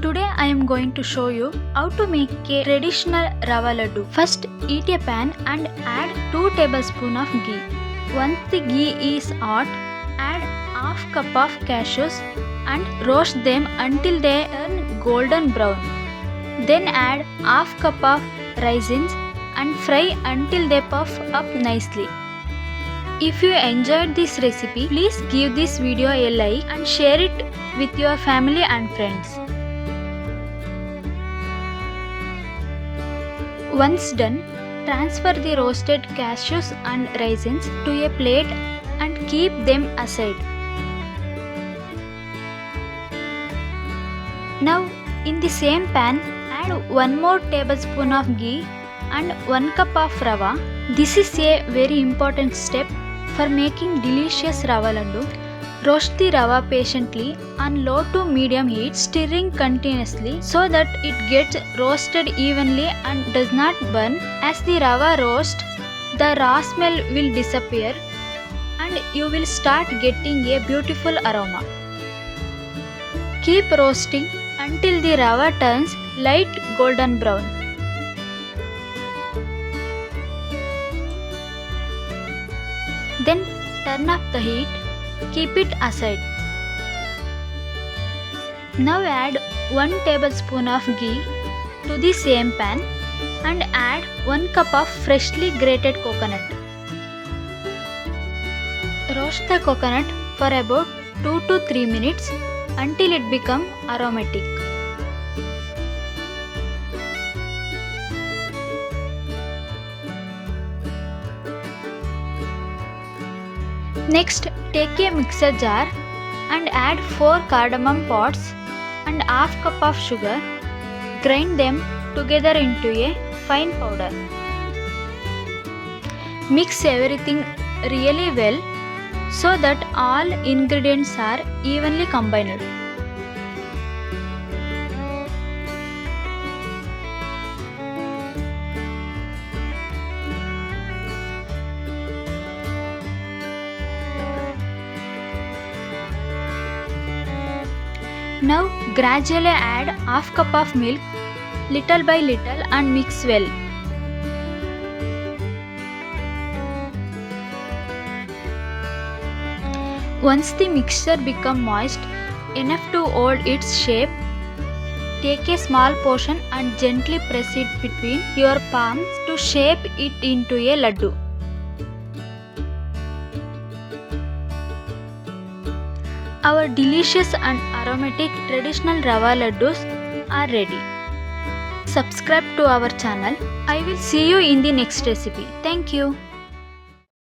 Today I am going to show you how to make a traditional Rava Laddu. First, heat a pan and add 2 tablespoons of ghee. Once the ghee is hot, add half cup of cashews and roast them until they turn golden brown. Then add half cup of raisins and fry until they puff up nicely. If you enjoyed this recipe, please give this video a like and share it with your family and friends. Once done, transfer the roasted cashews and raisins to a plate and keep them aside. Now, in the same pan, add 1 more tablespoon of ghee and 1 cup of rava. This is a very important step for making delicious Rava Laddu. Roast the rava patiently on low to medium heat, stirring continuously so that it gets roasted evenly and does not burn. As the rava roasts, the raw smell will disappear and you will start getting a beautiful aroma. Keep roasting until the rava turns light golden brown. Then turn off the heat. Keep it aside. Now add 1 tablespoon of ghee to the same pan and add 1 cup of freshly grated coconut. Roast the coconut for about 2 to 3 minutes until it becomes aromatic. Next, take a mixer jar and add 4 cardamom pods and half cup of sugar. Grind them together into a fine powder. Mix everything really well so that all ingredients are evenly combined. Now gradually add half cup of milk little by little and mix well. Once the mixture becomes moist enough to hold its shape, take a small portion and gently press it between your palms to shape it into a laddu. Our delicious and aromatic traditional Rava Laddus are ready. Subscribe to our channel. I will see you in the next recipe. Thank you.